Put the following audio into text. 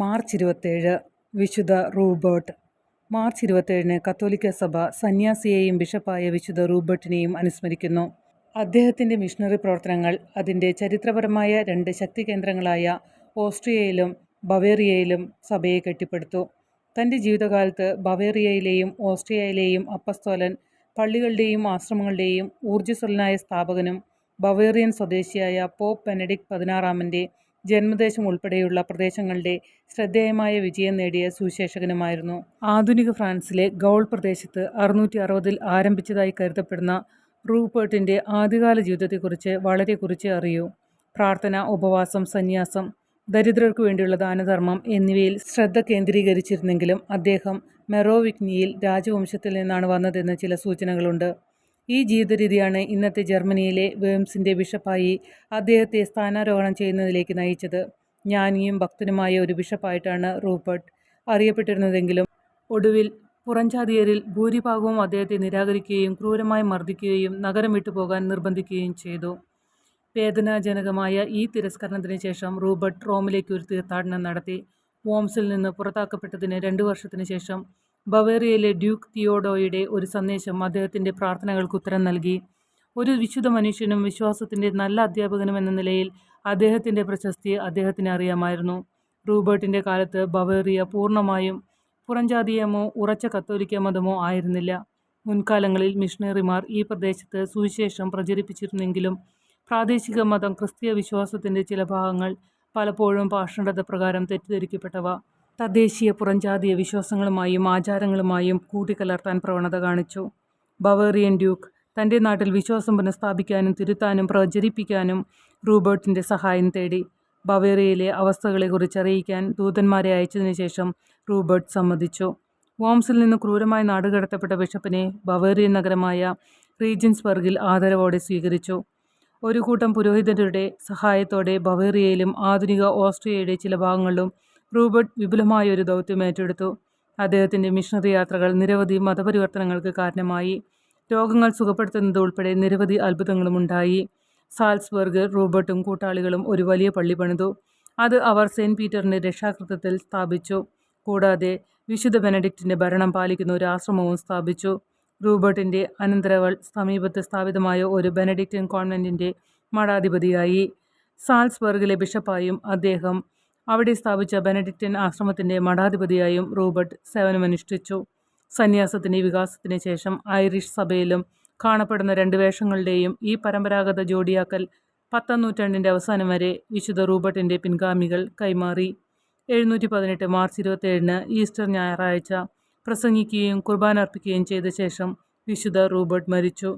March 27 വിശുദ്ധ റൂബർട്ട്. March 27 കത്തോലിക്ക സഭ സന്യാസിയെയും ബിഷപ്പായ വിശുദ്ധ റൂബർട്ടിനെയും അനുസ്മരിക്കുന്നു. അദ്ദേഹത്തിൻ്റെ മിഷണറി പ്രവർത്തനങ്ങൾ അതിൻ്റെ ചരിത്രപരമായ രണ്ട് ശക്തി കേന്ദ്രങ്ങളായ ഓസ്ട്രിയയിലും ബവേറിയയിലും സഭയെ കെട്ടിപ്പടുത്തു. തൻ്റെ ജീവിതകാലത്ത് ബവേറിയയിലെയും ഓസ്ട്രിയയിലെയും അപ്പസ്തോലൻ പള്ളികളുടെയും ആശ്രമങ്ങളുടെയും ഊർജ്ജസ്വലനായ സ്ഥാപകനും ബവേറിയൻ സ്വദേശിയായ പോപ്പ് ബെനഡിക്ട് 16 ജന്മദേശം ഉൾപ്പെടെയുള്ള പ്രദേശങ്ങളുടെ ശ്രദ്ധേയമായ വിജയം നേടിയ സുവിശേഷകനുമായിരുന്നു. ആധുനിക ഫ്രാൻസിലെ ഗൗൾ പ്രദേശത്ത് 660 ആരംഭിച്ചതായി കരുതപ്പെടുന്ന റൂബർട്ടിൻ്റെ ആദ്യകാല ജീവിതത്തെക്കുറിച്ച് വളരെ കുറിച്ച് അറിയൂ. പ്രാർത്ഥന, ഉപവാസം, സന്യാസം, ദരിദ്രർക്കു വേണ്ടിയുള്ള ദാനധർമ്മം എന്നിവയിൽ ശ്രദ്ധ കേന്ദ്രീകരിച്ചിരുന്നെങ്കിലും അദ്ദേഹം മെറോവിഗ്നിയിൽ രാജവംശത്തിൽ നിന്നാണ് വന്നതെന്ന് ചില സൂചനകളുണ്ട്. ഈ ജീവിതരീതിയാണ് ഇന്നത്തെ ജർമ്മനിയിലെ വേംസിൻ്റെ ബിഷപ്പായി അദ്ദേഹത്തെ സ്ഥാനാരോഹണം ചെയ്യുന്നതിലേക്ക് നയിച്ചത്. ജ്ഞാനിയും ഭക്തനുമായ ഒരു ബിഷപ്പായിട്ടാണ് റൂബർട്ട് അറിയപ്പെട്ടിരുന്നതെങ്കിലും ഒടുവിൽ പുറംജാതിയരിൽ ഭൂരിഭാഗവും അദ്ദേഹത്തെ നിരാകരിക്കുകയും ക്രൂരമായി മർദ്ദിക്കുകയും നഗരം വിട്ടുപോകാൻ നിർബന്ധിക്കുകയും ചെയ്തു. വേദനാജനകമായ ഈ തിരസ്കരണത്തിന് ശേഷം റൂബർട്ട് റോമിലേക്ക് ഒരു തീർത്ഥാടനം നടത്തി. വോംസിൽ നിന്ന് പുറത്താക്കപ്പെട്ടതിന് 2 വർഷത്തിന് ശേഷം ബവേറിയയിലെ ഡ്യൂക്ക് തിയോഡോയുടെ ഒരു സന്ദേശം അദ്ദേഹത്തിൻ്റെ പ്രാർത്ഥനകൾക്ക് ഉത്തരം നൽകി. ഒരു വിശുദ്ധ മനുഷ്യനും വിശ്വാസത്തിൻ്റെ നല്ല അധ്യാപകനും എന്ന നിലയിൽ അദ്ദേഹത്തിൻ്റെ പ്രശസ്തി അദ്ദേഹത്തിന് അറിയാമായിരുന്നു. റൂബർട്ടിൻ്റെ കാലത്ത് ബവേറിയ പൂർണ്ണമായും പുറംജാതീയമോ ഉറച്ച കത്തോലിക്ക മതമോ ആയിരുന്നില്ല. മുൻകാലങ്ങളിൽ മിഷണറിമാർ ഈ പ്രദേശത്ത് സുവിശേഷം പ്രചരിപ്പിച്ചിരുന്നെങ്കിലും പ്രാദേശിക മതം ക്രിസ്തീയ വിശ്വാസത്തിൻ്റെ ചില ഭാഗങ്ങൾ പലപ്പോഴും പാഷണ്ഡത പ്രകാരം തെറ്റിദ്ധരിക്കപ്പെട്ടവ തദ്ദേശീയ പുറംജാതീയ വിശ്വാസങ്ങളുമായും ആചാരങ്ങളുമായും കൂട്ടിക്കലർത്താൻ പ്രവണത കാണിച്ചു. ബവേറിയൻ ഡ്യൂക്ക് തൻ്റെ നാട്ടിൽ വിശ്വാസം പുനഃസ്ഥാപിക്കാനും തിരുത്താനും പ്രചരിപ്പിക്കാനും റൂബർട്ടിൻ്റെ സഹായം തേടി. ബവേറിയയിലെ അവസ്ഥകളെക്കുറിച്ച് അറിയിക്കാൻ ദൂതന്മാരെ അയച്ചതിനു ശേഷം റൂബർട്ട് സമ്മതിച്ചു. വോംസിൽ നിന്ന് ക്രൂരമായി നാടുകടത്തപ്പെട്ട ബിഷപ്പിനെ ബവേറിയൻ നഗരമായ റീജൻസ്ബർഗിൽ ആദരവോടെ സ്വീകരിച്ചു. ഒരു കൂട്ടം പുരോഹിതരുടെ സഹായത്തോടെ ബവേറിയയിലും ആധുനിക ഓസ്ട്രിയയുടെ ചില ഭാഗങ്ങളിലും റൂബർട്ട് വിപുലമായ ഒരു ദൗത്യം ഏറ്റെടുത്തു. അദ്ദേഹത്തിൻ്റെ മിഷണറി യാത്രകൾ നിരവധി മതപരിവർത്തനങ്ങൾക്ക് കാരണമായി. രോഗങ്ങൾ സുഖപ്പെടുത്തുന്നത് ഉൾപ്പെടെ നിരവധി അത്ഭുതങ്ങളും ഉണ്ടായി. സാൽസ്ബർഗ് റൂബർട്ടും കൂട്ടാളികളും ഒരു വലിയ പള്ളി പണിതു. അത് അവർ സെയിൻറ്റ് പീറ്ററിൻ്റെ രക്ഷാകൃത്യത്തിൽ സ്ഥാപിച്ചു. കൂടാതെ വിശുദ്ധ ബെനഡിക്റ്റിൻ്റെ ഭരണം പാലിക്കുന്ന ഒരു ആശ്രമവും സ്ഥാപിച്ചു. റൂബർട്ടിൻ്റെ അനന്തരവൾ സമീപത്ത് സ്ഥാപിതമായ ഒരു ബെനഡിക്റ്റിൻ കോൺവെൻറ്റിൻ്റെ മഠാധിപതിയായി. സാൽസ്ബർഗിലെ ബിഷപ്പായും അദ്ദേഹം അവിടെ സ്ഥാപിച്ച ബെനഡിക്റ്റിൻ ആശ്രമത്തിൻ്റെ മഠാധിപതിയായും റൂബർട്ട് സേവനമനുഷ്ഠിച്ചു. സന്യാസത്തിൻ്റെ വികാസത്തിന് ശേഷം ഐറിഷ് സഭയിലും കാണപ്പെടുന്ന 2 വേഷങ്ങളുടെയും ഈ പരമ്പരാഗത ജോഡിയാക്കൽ 10ാം നൂറ്റാണ്ടിൻ്റെ അവസാനം വരെ വിശുദ്ധ റൂബർട്ടിൻ്റെ പിൻഗാമികൾ കൈമാറി. 718 മാർച്ച് 27 ഈസ്റ്റർ ഞായറാഴ്ച പ്രസംഗിക്കുകയും കുർബാന അർപ്പിക്കുകയും ചെയ്ത ശേഷം വിശുദ്ധ റൂബർട്ട് മരിച്ചു.